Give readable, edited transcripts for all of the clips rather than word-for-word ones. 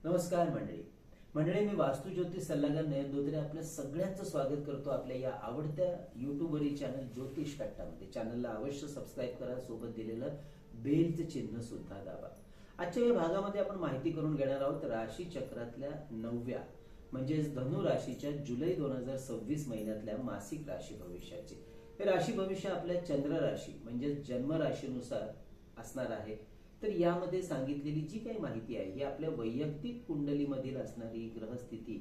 नमस्कार मंडळी, मी वास्तू ज्योतिष सल्लागार नयन धोत्रे आपल्या सगळ्यांचं स्वागत करतो आपल्या या आवडत्या युट्यूबवरील चॅनल ज्योतिष कट्टामध्ये. चॅनलला अवश्य सबस्क्राईब करा, सोबत दिलेलं बेलचं चिन्ह सुद्धा दाबा. आजच्या या भागामध्ये आपण माहिती करून घेणार आहोत राशी चक्रातल्या 9व्या म्हणजेच धनु राशीच्या जुलै 2026 महिन्यातल्या मासिक राशी भविष्याचे. हे राशी भविष्य आपल्या चंद्र राशी म्हणजे जन्म राशीनुसार असणार आहे. तर यामध्ये सांगितलेली जी काही माहिती आहे ही आपल्या वैयक्तिक कुंडलीमधील असणारी ग्रहस्थिती,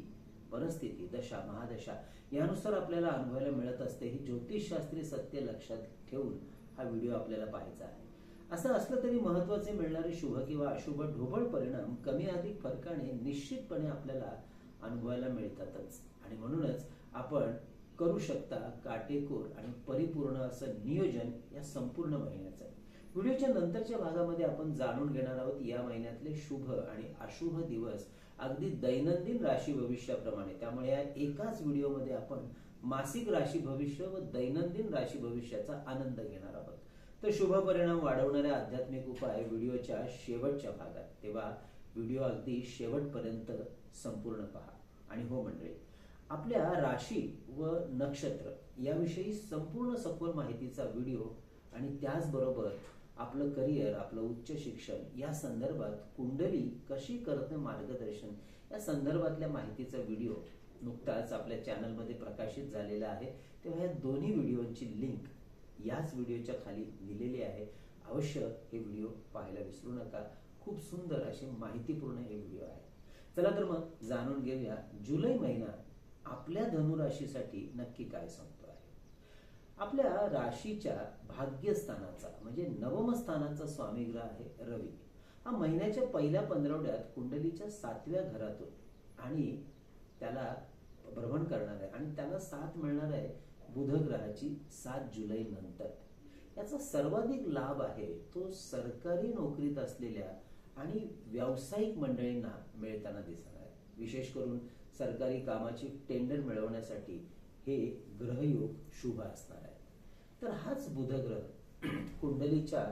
परिस्थिती, दशा, महादशा यानुसार आपल्याला अनुभवायला मिळत असते. ही ज्योतिषशास्त्रीय सत्य लक्षात ठेवून हा व्हिडिओ आपल्याला पाहायचा आहे. असं असलं तरी महत्वाचे मिळणारे शुभ किंवा अशुभ ढोबळ परिणाम कमी अधिक फरकाने निश्चितपणे आपल्याला अनुभवायला मिळतातच. आणि म्हणूनच आपण करू शकता काटेकोर आणि परिपूर्ण असं नियोजन या संपूर्ण महिन्याचं. व्हिडिओच्या नंतरच्या भागामध्ये आपण जाणून घेणार आहोत या महिन्यातले शुभ आणि अशुभ दिवस अगदी दैनंदिन राशी भविष्याप्रमाणे. त्यामुळे या एकाच व्हिडिओमध्ये आपण मासिक राशी भविष्य व दैनंदिन राशी भविष्याचा आनंद घेणार आहोत. तर शुभ परिणाम वाढवणारे आध्यात्मिक उपाय व्हिडिओच्या शेवटच्या भागात, तेव्हा व्हिडिओ अगदी शेवटपर्यंत संपूर्ण पहा. आणि हो मंडळी, आपल्या राशी व नक्षत्र याविषयी संपूर्ण सखोल माहितीचा व्हिडिओ आणि त्याचबरोबर आपलं करिअर, आपलं उच्च शिक्षण या संदर्भात कुंडली कशी करते मार्गदर्शन या संदर्भातल्या माहितीचा व्हिडिओ नुकताच आपल्या चॅनलमध्ये प्रकाशित झालेला आहे. तेव्हा या दोन्ही व्हिडिओची लिंक याच व्हिडिओच्या खाली दिलेली आहे. अवश्य हे व्हिडिओ पाहायला विसरू नका. खूप सुंदर अशी माहितीपूर्ण हे व्हिडिओ आहे. चला तर मग जाणून घेऊया जुलै महिना आपल्या धनुराशीसाठी नक्की काय सांगतो आहे. आपल्या राशीच्या भाग्यस्थानाचा म्हणजे नवम स्थानाचा स्वामी ग्रह आहे रवी. हा महिन्याच्या पहिल्या 15 कुंडलीच्या 7व्या घरातून आणि त्याला भ्रमण करणार आहे आणि त्याला साथ मिळणार आहे बुध ग्रहाची 7 जुलै नंतर. याचा सर्वाधिक लाभ आहे तो सरकारी नोकरीत असलेल्या आणि व्यावसायिक मंडळींना मिळताना दिसणार आहे. विशेष करून सरकारी कामाची टेंडर मिळवण्यासाठी हे ग्रहयोग शुभ असणार आहे. तर हाच बुध ग्रह कुंडलीच्या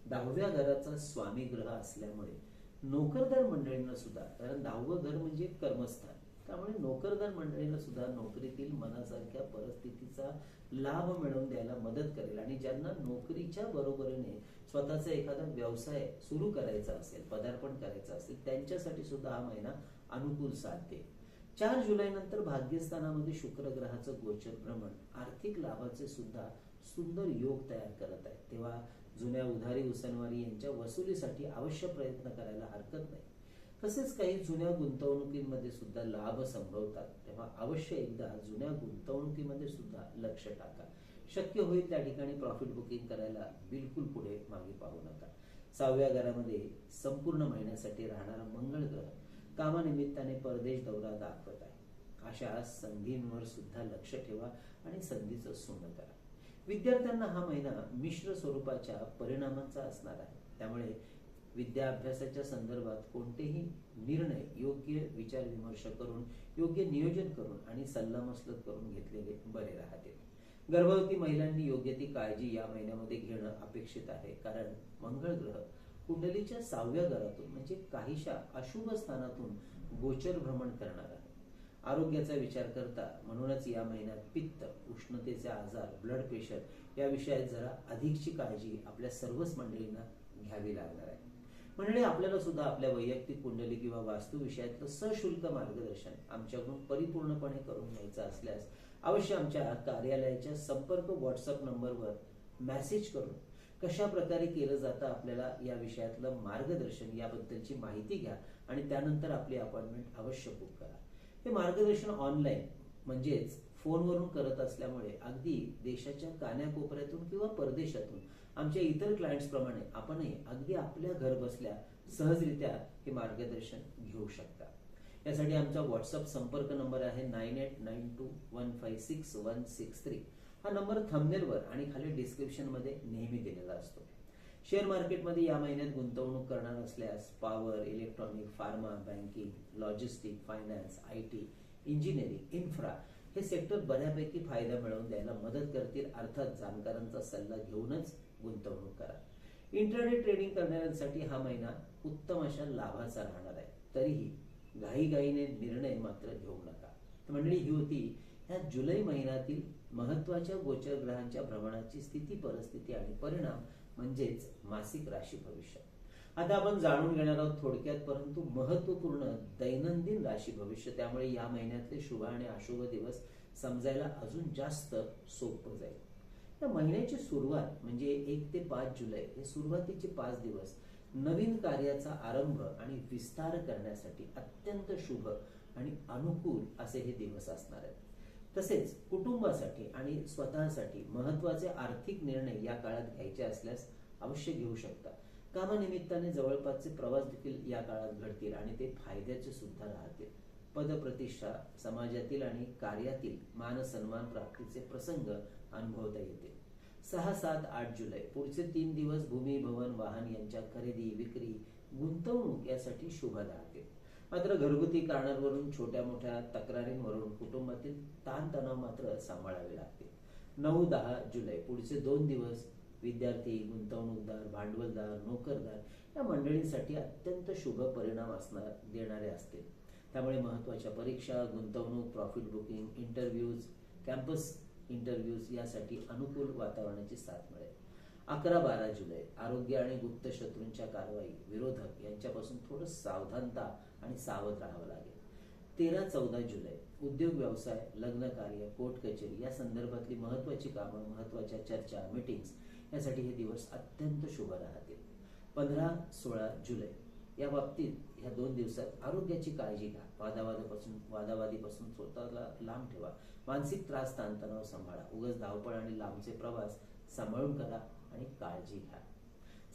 10व्या घराचा स्वामी ग्रह असल्यामुळे नोकरदार मंडळींना सुद्धा, कारण 10वं घर म्हणजे कर्मस्थान, त्यामुळे नोकरदार मंडळींना सुद्धा नोकरीतील मनासारख्या परिस्थितीचा लाभ मिळवून द्यायला मदत करेल. आणि ज्यांना नोकरीच्या बरोबरीने स्वतःचा एखादा व्यवसाय सुरू करायचा असेल, पदार्पण करायचं असेल, त्यांच्यासाठी सुद्धा हा महिना अनुकूल साथ देईल. 4 जुलै नंतर भाग्यस्थानामध्ये शुक्र ग्रहाचं गोचर भ्रमण आर्थिक लाभाचे सुद्धा सुंदर योग तयार करत आहे. तेव्हा जुन्या उधारी उसनवारी यांच्या वसुलीसाठी अवश्य प्रयत्न करायला हरकत नाही. तसेच काही जुन्या गुंतवणुकीमध्ये सुद्धा लाभ संभवतात. तेव्हा अवश्य एकदा जुन्या गुंतवणुकीमध्ये सुद्धा लक्ष टाका. शक्य होईल त्या ठिकाणी प्रॉफिट बुकिंग करायला बिलकुल पुढे मागे पाहू नका. 6व्या घरामध्ये संपूर्ण महिन्यासाठी राहणारा मंगळ ग्रह कामानिमित्ताने परदेश दौरा दाखवत आहे. अशा संधींवर सुद्धा लक्ष ठेवा आणि संधीचं सोनं करा. विद्यार्थ्यांना हा महिना मिश्र स्वरूपाच्या परिणामांचा असणार आहे. त्यामुळे विद्याभ्यासाच्या संदर्भात कोणतेही निर्णय योग्य विचार विमर्श करून, योग्य नियोजन करून आणि सल्लामसलत करून घेतलेले बरे राहतील. गर्भवती महिलांनी योग्य ती काळजी या महिन्यामध्ये घेणं अपेक्षित आहे, कारण मंगळ ग्रह कुंडलीच्या 6व्या घरातून म्हणजे काहीशा अशुभ स्थानातून गोचर भ्रमण करणार आहे. आरोग्याचा विचार करता म्हणूनच या महिन्यात पित्त, उष्णतेचे आजार, ब्लड प्रेशर या विषयात जरा अधिकची काळजी आपल्या सर्वच मंडळींना घ्यावी लागणार आहे. मंडळी, आपल्याला सुद्धा आपल्या वैयक्तिक कुंडली किंवा वास्तू विषयातलं सशुल्क मार्गदर्शन आमच्याकडून परिपूर्णपणे करून घ्यायचं असल्यास अवश्य आमच्या कार्यालयाच्या संपर्क व्हॉट्सअप नंबरवर मेसेज करून कशा प्रकारे केलं जातं आपल्याला या विषयातलं मार्गदर्शन याबद्दलची माहिती घ्या आणि त्यानंतर आपली अपॉइंटमेंट अवश्य बुक करा. हे मार्गदर्शन ऑनलाईन म्हणजेच फोनवरून करत असल्यामुळे अगदी देशाच्या कान्याकोपऱ्यातून किंवा परदेशातून आमच्या इतर क्लायंट्स प्रमाणे आपणही अगदी आपल्या घर बसल्या सहजरित्या हे मार्गदर्शन घेऊ शकता. यासाठी आमचा व्हॉट्सअप संपर्क नंबर आहे 9892156163. हा नंबर थंबनेलवर आणि खाली डिस्क्रिप्शन मध्ये नेहमी दिलेला असतो. शेअर मार्केटमध्ये या महिन्यात गुंतवणूक करणार असल्यास power, electronic, pharma, banking, logistic, finance, IT, engineering, infra हे सेक्टर बऱ्यापैकी फायदा मिळवून द्यायला मदत करतील. अर्थात जाणकारांचा सल्ला घेऊनच गुंतवणूक करा. इंट्राडे ट्रेडिंग करणाऱ्यांसाठी हा महिना उत्तम अशा लाभाचा राहणार आहे. तरीही घाईघाईने निर्णय मात्र घेऊ नका. तर मंडळी, ही होती ह्या जुलै महिन्यातील महत्वाच्या गोचर ग्रहांच्या भ्रमणाची स्थिती, परिस्थिती आणि परिणाम, म्हणजेच मासिक राशी भविष्य. आता आपण जाणून घेणार आहोत थोडक्यात परंतु महत्वपूर्ण दैनंदिन राशी भविष्य. त्यामुळे या महिन्यातले शुभ आणि अशुभ दिवस समजायला अजून जास्त सोपं जाईल. या महिन्याची सुरुवात म्हणजे 1 ते 5 जुलै हे सुरुवातीचे 5 दिवस नवीन कार्याचा आरंभ आणि विस्तार करण्यासाठी अत्यंत शुभ आणि अनुकूल असे हे दिवस असणार आहेत. तसेच कुटुंबासाठी आणि स्वतःसाठी महत्वाचे आर्थिक निर्णय या काळात घ्यायचे असल्यास अवश्य घेऊ शकता. कामानिमित्ताने जवळपासचे प्रवास देखील या काळात घडतील आणि ते फायद्याचे सुद्धा राहतील. पदप्रतिष्ठा, समाजातील आणि कार्यातील मान सन्मान प्राप्तीचे प्रसंग अनुभवता येतील. 6, 7, 8 जुलै पुढचे 3 दिवस भूमी, भवन, वाहन यांच्या खरेदी, विक्री, गुंतवणूक यासाठी शुभ राहतील. मात्र घरगुती कारणांवरून, छोट्या मोठ्या तक्रारींवरून कुटुंबातील ताणतणाव मात्र सांभाळावे लागतील. 9, 10 जुलै पुढचे 2 दिवस विद्यार्थी, गुंतवणूकदार, भांडवलदार, नोकरदार या मंडळींसाठी अत्यंत शुभ परिणाम देणारे असतील. त्यामुळे महत्वाच्या परीक्षा, गुंतवणूक, profit booking, interviews, campus interviews यासाठी अनुकूल वातावरणाची साथ मिळेल. 11, 12 जुलै आरोग्य आणि गुप्त शत्रूंच्या कारवाई, विरोधक यांच्यापासून थोडं सावधानता आणि सावध राहावं लागेल. 13, 14 जुलै उद्योग, व्यवसाय, लग्न कार्य, कोर्ट कचेरी या संदर्भातली महत्वाची कामं, महत्वाच्या चर्चा, मीटिंग्स यासाठी हे दिवस अत्यंत शुभ राहतील. 15, 16 जुलै या बाबतीत ह्या 2 दिवसात आरोग्याची काळजी घ्या. वादावादीपासून स्वतःला लांब ठेवा. मानसिक त्रास, ताणतणाव सांभाळा. उगाच धावपळ आणि लांबचे प्रवास सांभाळून करा आणि काळजी घ्या.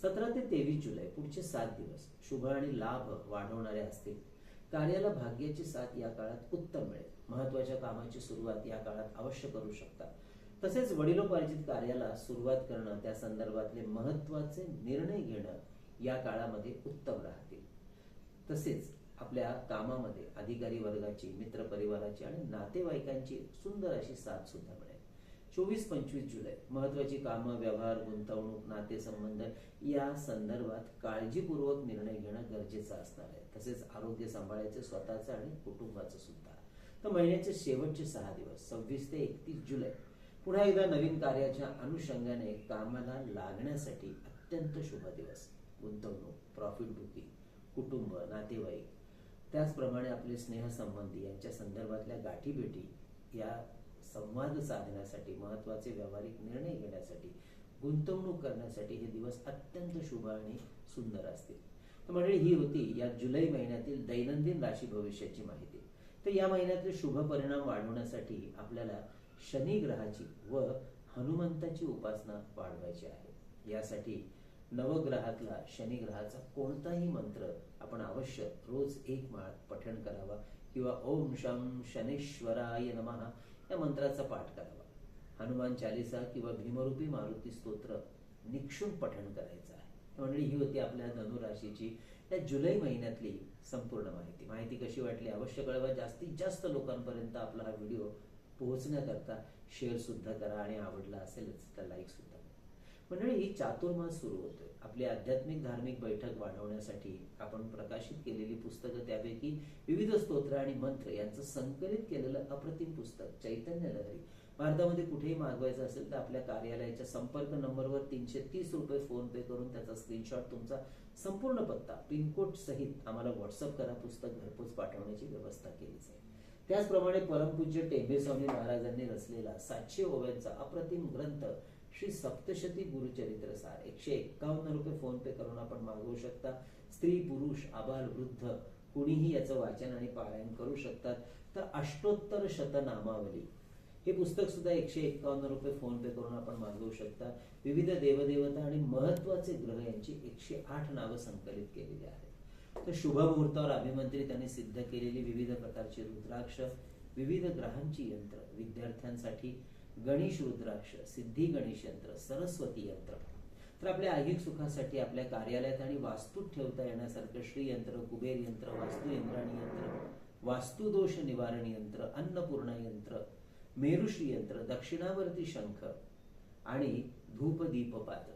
17 ते 23 जुलै पुढचे 7 दिवस शुभ आणि लाभ वाढवणारे असतील. कार्याला भाग्याची साथ या काळात उत्तम मिळेल. महत्वाच्या कामाची सुरुवात या काळात अवश्य करू शकता. तसेच वडिलोपार्जित कार्याला सुरुवात करणं, त्या संदर्भातले महत्वाचे निर्णय घेणं या काळामध्ये उत्तम राहतील. तसेच आपल्या कामामध्ये अधिकारी वर्गाची, मित्र परिवाराची आणि नातेवाईकांची सुंदर अशी साथ सुद्धा मिळेल. 24, 25 जुलै महत्वाची कामं, व्यवहार, गुंतवणूक, नातेसंबंध या संदर्भात काळजीपूर्वक निर्णय घेणं गरजेचं असणार आहे. तसेच आरोग्य सांभाळायचे स्वतःचं आणि कुटुंबाचं सुद्धा. तर महिन्याचे शेवटचे 6 दिवस 26 ते 31 जुलै पुन्हा एकदा नवीन कार्याच्या अनुषंगाने कामाला लागण्यासाठी अत्यंत शुभ दिवस. गुंतवणूक, प्रॉफिट बुकिंग, कुटुंब, नातेवाईक, त्याचप्रमाणे आपले स्नेहसंबंधी यांच्या संदर्भातल्या गाठीभेटी या संवाद साधण्यासाठी, महत्वाचे व्यावहारिक निर्णय घेण्यासाठी, गुंतवणूक करण्यासाठी हे दिवस अत्यंत शुभ आणि सुंदर असतील. तर मंडळी, ही होती या जुलै महिन्यातील दैनंदिन राशी भविष्याची माहिती. तर या महिन्यातले शुभ परिणाम वाढवण्यासाठी आपल्याला शनी ग्रहाची व हनुमंताची उपासना वाढवायची आहे. यासाठी नवग्रहातला शनी ग्रहाचा कोणताही मंत्र आपण अवश्य रोज 1 माळ पठण करावा किंवा ओम शं शनेश्वराय नमः या मंत्राचा पाठ करावा. हनुमान चालीसा किंवा भीमरूपी मारुती स्तोत्र निक्षून पठण करायचं आहे. मंडळी, ही होती आपल्या धनुराशीची या जुलै महिन्यातली संपूर्ण माहिती. माहिती कशी वाटली अवश्य कळवा. जास्तीत जास्त लोकांपर्यंत आपला हा व्हिडिओ पोहोचण्याकरता शेअर सुद्धा करा आणि आवडला असेलच तर लाईक सुद्धा. मंडळी, ही चातुर्मास सुरू होतोय. आपली आध्यात्मिक धार्मिक बैठक वाढवण्यासाठी आपण प्रकाशित केलेली पुस्तकं, त्यापैकी विविध स्तोत्र आणि मंत्र यांचं संकलित केलेलं अप्रतिम पुस्तक चैतन्य लहरी भारतामध्ये कुठेही मागवायचं असेल तर आपल्या कार्यालयाच्या संपर्क नंबरवर 330 रुपये फोन पे करून त्याचा स्क्रीनशॉट, तुमचा संपूर्ण पत्ता, पिनकोड सहित आम्हाला व्हॉट्सअप करा. पुस्तक घरपोच पाठवण्याची व्यवस्था केली जाईल. त्याचप्रमाणे परमपूज्य टेंबे स्वामी महाराजांनी रचलेला 700 ओव्यांचा अप्रतिम ग्रंथ श्री सप्तशती गुरुचरित्र सार 151 रुपये फोन पे करून आपण मागवू शकता. स्त्री, पुरुष, आबाल, वृद्ध कुणीही याचं वाचन आणि पारायण करू शकतात. तर अष्टोत्तर शतनामावली हे पुस्तक सुद्धा 151 रुपये फोन पे करून आपण मागवू शकता. विविध देवदेवता आणि महत्वाचे ग्रह यांची 108 नावं संकलित केलेली आहेत. तर शुभ मुहूर्तावर अभिमंत्रित आणि सिद्ध केलेली विविध प्रकारची रुद्राक्ष, विविध ग्रहांची यंत्र, विद्यार्थ्यांसाठी गणेश रुद्राक्ष, सिद्धी गणेश यंत्र, सरस्वती यंत्र, तर आपल्या ऐहिक सुखासाठी आपल्या कार्यालयात आणि वास्तूत ठेवता येण्यासारखं श्री यंत्र, कुबेर यंत्र, वास्तू यंत्राणी यंत्र, वास्तुदोष निवारण यंत्र, अन्नपूर्णा यंत्र, मेरुश्री यंत्र, दक्षिणावर्ती शंख आणि धूप दीप पात्र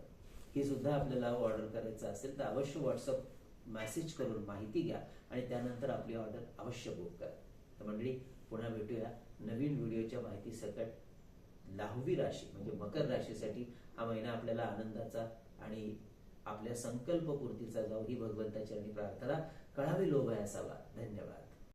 हे सुद्धा आपल्याला ऑर्डर करायचं असेल तर अवश्य व्हॉट्सअप मेसेज करून माहिती घ्या आणि त्यानंतर आपली ऑर्डर अवश्य बुक करा. तर मंडळी, पुन्हा भेटूया नवीन व्हिडिओच्या माहिती सकट. लाहुवी राशी म्हणजे मकर राशीसाठी हा महिना आपल्याला आनंदाचा आणि आपल्या संकल्पपूर्तीचा जाऊ ही भगवंताची प्रार्थना. कळावे लोभ असावा. धन्यवाद.